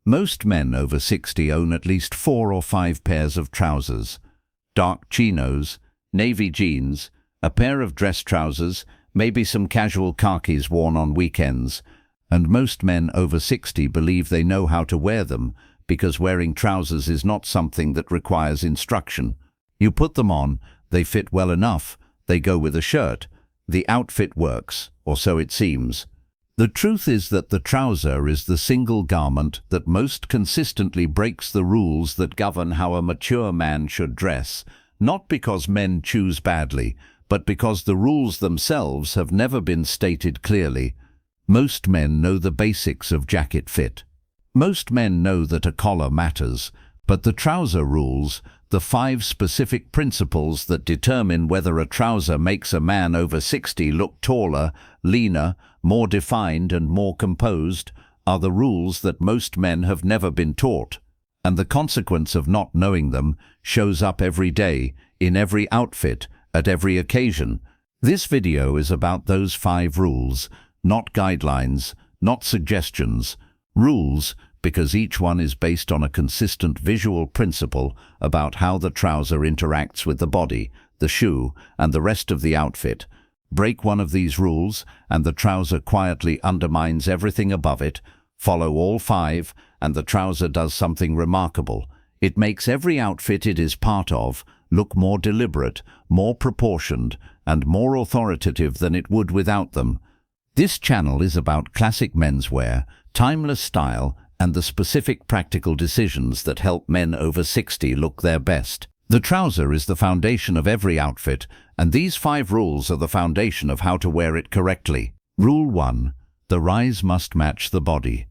Most men over 60 own at least 4 or 5 pairs of trousers. Dark chinos, navy jeans, a pair of dress trousers, maybe some casual khakis worn on weekends. And most men over 60 believe they know how to wear them because wearing trousers is not something that requires instruction. You put them on, they fit well enough, they go with a shirt. The outfit works, or so it seems. The truth is that the trouser is the single garment that most consistently breaks the rules that govern how a mature man should dress, not because men choose badly, but because the rules themselves have never been stated clearly. Most men know the basics of jacket fit. Most men know that a collar matters, but the trouser rules, the 5 specific principles that determine whether a trouser makes a man over 60 look taller, leaner, more defined and more composed, are the rules that most men have never been taught. And the consequence of not knowing them shows up every day, in every outfit, at every occasion. This video is about those 5 rules, not guidelines, not suggestions. Rules, because each one is based on a consistent visual principle about how the trouser interacts with the body, the shoe, and the rest of the outfit. Break one of these rules, and the trouser quietly undermines everything above it. Follow all 5, and the trouser does something remarkable. It makes every outfit it is part of look more deliberate, more proportioned, and more authoritative than it would without them. This channel is about classic menswear, timeless style, and the specific practical decisions that help men over 60 look their best. The trouser is the foundation of every outfit, and these 5 rules are the foundation of how to wear it correctly. Rule 1. The rise must match the body.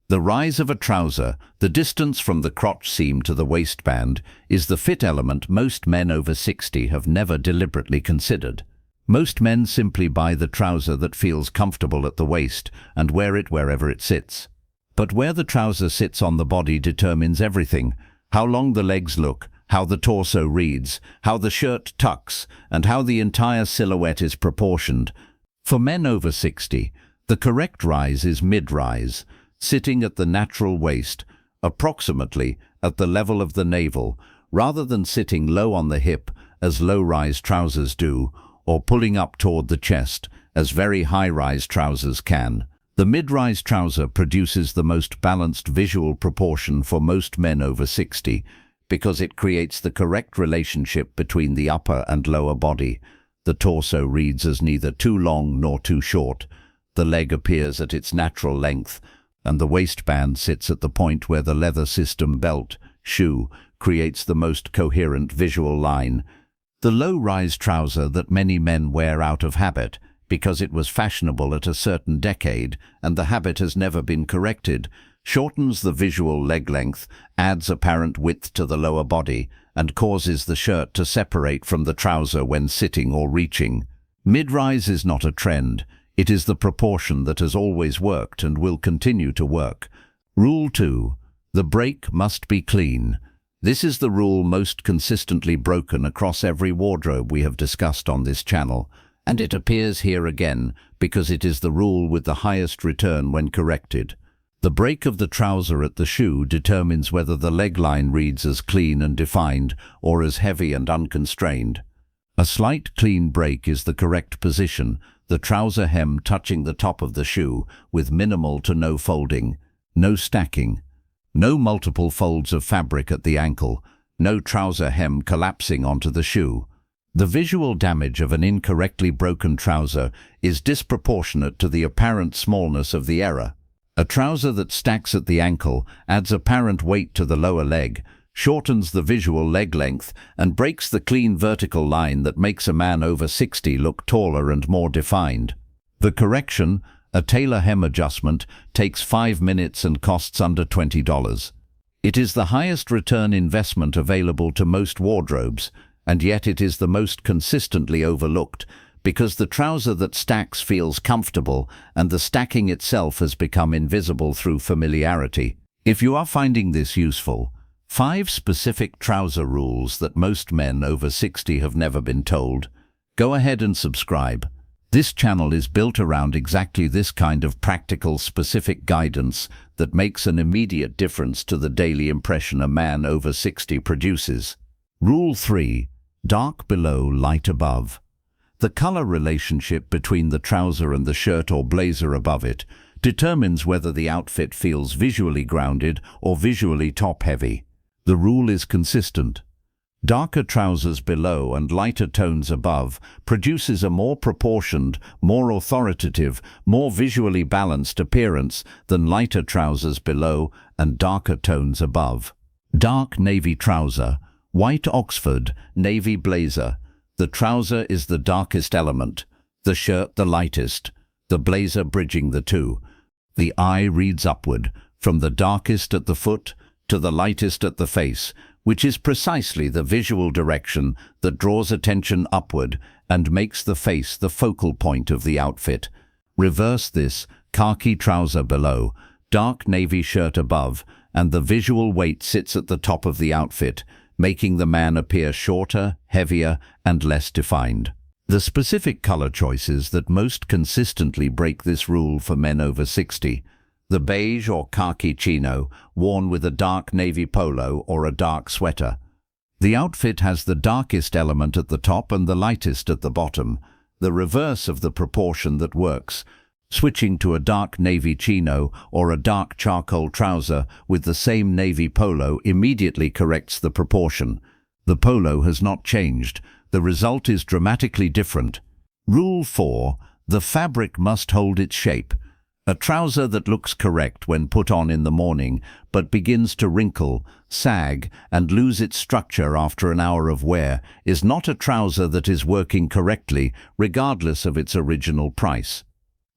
The rise of a trouser, the distance from the crotch seam to the waistband, is the fit element most men over 60 have never deliberately considered. Most men simply buy the trouser that feels comfortable at the waist and wear it wherever it sits. But where the trouser sits on the body determines everything: how long the legs look, how the torso reads, how the shirt tucks, and how the entire silhouette is proportioned. For men over 60, the correct rise is mid-rise, sitting at the natural waist, approximately at the level of the navel, rather than sitting low on the hip, as low-rise trousers do, or pulling up toward the chest, as very high-rise trousers can. The mid-rise trouser produces the most balanced visual proportion for most men over 60 because it creates the correct relationship between the upper and lower body. The torso reads as neither too long nor too short. The leg appears at its natural length, and the waistband sits at the point where the leather system belt, shoe, creates the most coherent visual line. The low-rise trouser that many men wear out of habit, because it was fashionable at a certain decade and the habit has never been corrected, shortens the visual leg length, adds apparent width to the lower body, and causes the shirt to separate from the trouser when sitting or reaching. Mid-rise is not a trend. It is the proportion that has always worked and will continue to work. Rule 2. The break must be clean. This is the rule most consistently broken across every wardrobe we have discussed on this channel, and it appears here again because it is the rule with the highest return when corrected. The break of the trouser at the shoe determines whether the leg line reads as clean and defined or as heavy and unconstrained. A slight clean break is the correct position, the trouser hem touching the top of the shoe with minimal to no folding, no stacking, no multiple folds of fabric at the ankle, no trouser hem collapsing onto the shoe. The visual damage of an incorrectly broken trouser is disproportionate to the apparent smallness of the error. A trouser that stacks at the ankle adds apparent weight to the lower leg, shortens the visual leg length, and breaks the clean vertical line that makes a man over 60 look taller and more defined. The correction, a tailor hem adjustment, takes 5 minutes and costs under $20. It is the highest return investment available to most wardrobes, and yet it is the most consistently overlooked, because the trouser that stacks feels comfortable and the stacking itself has become invisible through familiarity. If you are finding this useful, 5 specific trouser rules that most men over 60 have never been told, go ahead and subscribe. This channel is built around exactly this kind of practical, specific guidance that makes an immediate difference to the daily impression a man over 60 produces. Rule 3. Dark below, light above. The color relationship between the trouser and the shirt or blazer above it determines whether the outfit feels visually grounded or visually top-heavy. The rule is consistent. Darker trousers below and lighter tones above produces a more proportioned, more authoritative, more visually balanced appearance than lighter trousers below and darker tones above. Dark navy trouser, white Oxford, navy blazer. The trouser is the darkest element, the shirt the lightest, the blazer bridging the two. The eye reads upward, from the darkest at the foot to the lightest at the face, which is precisely the visual direction that draws attention upward and makes the face the focal point of the outfit. Reverse this: khaki trouser below, dark navy shirt above, and the visual weight sits at the top of the outfit, making the man appear shorter, heavier, and less defined. The specific color choices that most consistently break this rule for men over 60: the beige or khaki chino, worn with a dark navy polo or a dark sweater. The outfit has the darkest element at the top and the lightest at the bottom, the reverse of the proportion that works. Switching to a dark navy chino or a dark charcoal trouser with the same navy polo immediately corrects the proportion. The polo has not changed. The result is dramatically different. Rule 4. The fabric must hold its shape. A trouser that looks correct when put on in the morning but begins to wrinkle, sag, and lose its structure after an hour of wear is not a trouser that is working correctly, regardless of its original price.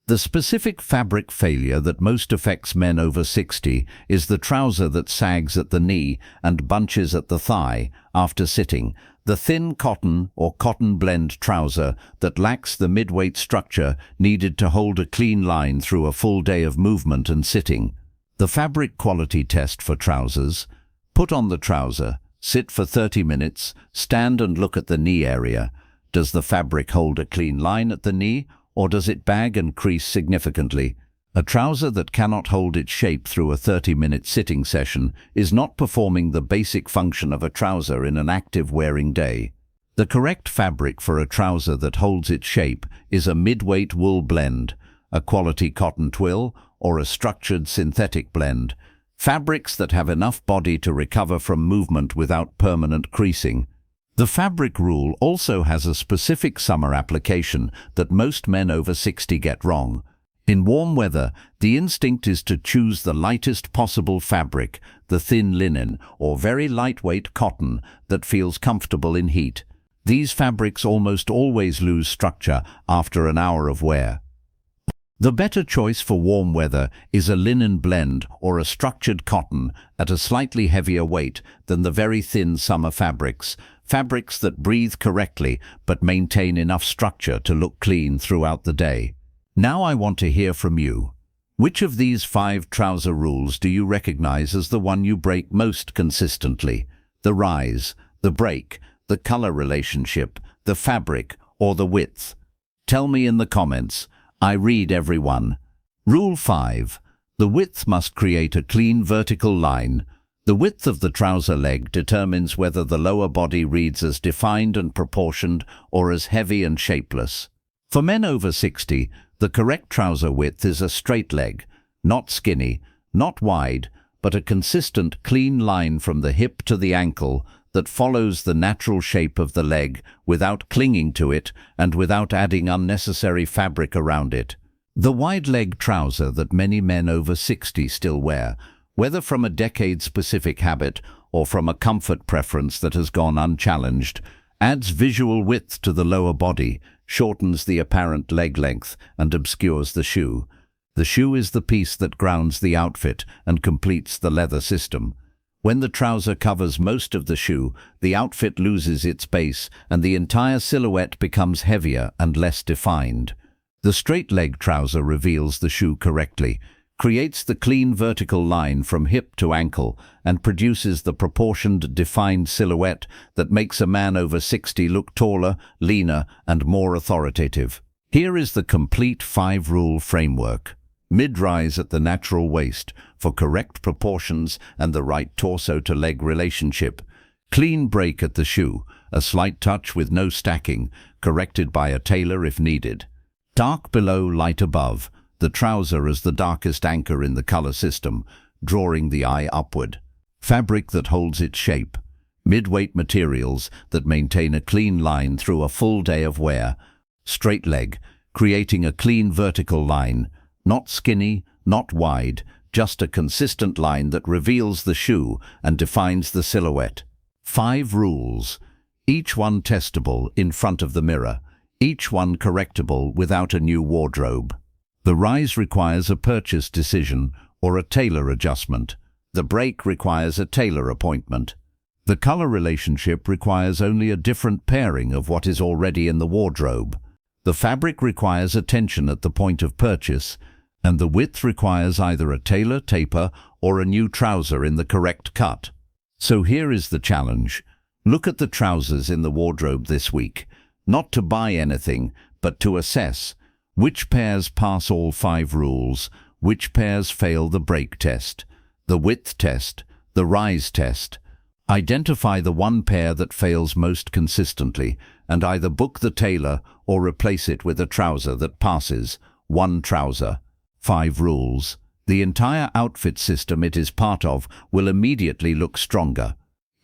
The specific fabric failure that most affects men over 60 is the trouser that sags at the knee and bunches at the thigh after sitting, the thin cotton or cotton blend trouser that lacks the mid-weight structure needed to hold a clean line through a full day of movement and sitting. The fabric quality test for trousers: put on the trouser, sit for 30 minutes, stand and look at the knee area. Does the fabric hold a clean line at the knee, or does it bag and crease significantly? A trouser that cannot hold its shape through a 30-minute sitting session is not performing the basic function of a trouser in an active wearing day. The correct fabric for a trouser that holds its shape is a mid-weight wool blend, a quality cotton twill, or a structured synthetic blend. Fabrics that have enough body to recover from movement without permanent creasing. The fabric rule also has a specific summer application that most men over 60 get wrong. In warm weather, the instinct is to choose the lightest possible fabric, the thin linen or very lightweight cotton that feels comfortable in heat. These fabrics almost always lose structure after an hour of wear. The better choice for warm weather is a linen blend or a structured cotton at a slightly heavier weight than the very thin summer fabrics, fabrics that breathe correctly but maintain enough structure to look clean throughout the day. Now I want to hear from you. Which of these 5 trouser rules do you recognize as the one you break most consistently? The rise, the break, the color relationship, the fabric, or the width? Tell me in the comments. I read every one. Rule 5. The width must create a clean vertical line. The width of the trouser leg determines whether the lower body reads as defined and proportioned or as heavy and shapeless. For men over 60, the correct trouser width is a straight leg, not skinny, not wide, but a consistent, clean line from the hip to the ankle that follows the natural shape of the leg without clinging to it and without adding unnecessary fabric around it. The wide-leg trouser that many men over 60 still wear, whether from a decade-specific habit or from a comfort preference that has gone unchallenged, adds visual width to the lower body, shortens the apparent leg length, and obscures the shoe. The shoe is the piece that grounds the outfit and completes the leather system. When the trouser covers most of the shoe, the outfit loses its base and the entire silhouette becomes heavier and less defined. The straight-leg trouser reveals the shoe correctly, creates the clean vertical line from hip to ankle, and produces the proportioned, defined silhouette that makes a man over 60 look taller, leaner, and more authoritative. Here is the complete 5-rule framework. Mid-rise at the natural waist for correct proportions and the right torso-to-leg relationship. Clean break at the shoe, a slight touch with no stacking, corrected by a tailor if needed. Dark below, light above. The trouser as the darkest anchor in the color system, drawing the eye upward. Fabric that holds its shape. Mid-weight materials that maintain a clean line through a full day of wear. Straight leg, creating a clean vertical line. Not skinny, not wide, just a consistent line that reveals the shoe and defines the silhouette. 5 rules, each one testable in front of the mirror, each one correctable without a new wardrobe. The rise requires a purchase decision or a tailor adjustment. The break requires a tailor appointment. The color relationship requires only a different pairing of what is already in the wardrobe. The fabric requires attention at the point of purchase, and the width requires either a tailor taper or a new trouser in the correct cut. So here is the challenge. Look at the trousers in the wardrobe this week, not to buy anything, but to assess which pairs pass all 5 rules, which pairs fail the break test, the width test, the rise test. Identify the one pair that fails most consistently and either book the tailor or replace it with a trouser that passes. 1 trouser, 5 rules. The entire outfit system it is part of will immediately look stronger.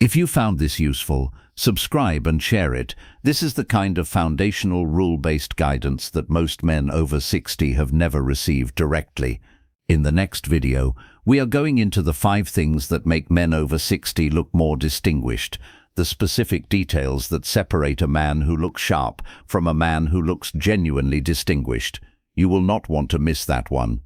If you found this useful, subscribe and share it. This is the kind of foundational rule-based guidance that most men over 60 have never received directly. In the next video, we are going into the 5 things that make men over 60 look more distinguished, the specific details that separate a man who looks sharp from a man who looks genuinely distinguished. You will not want to miss that one.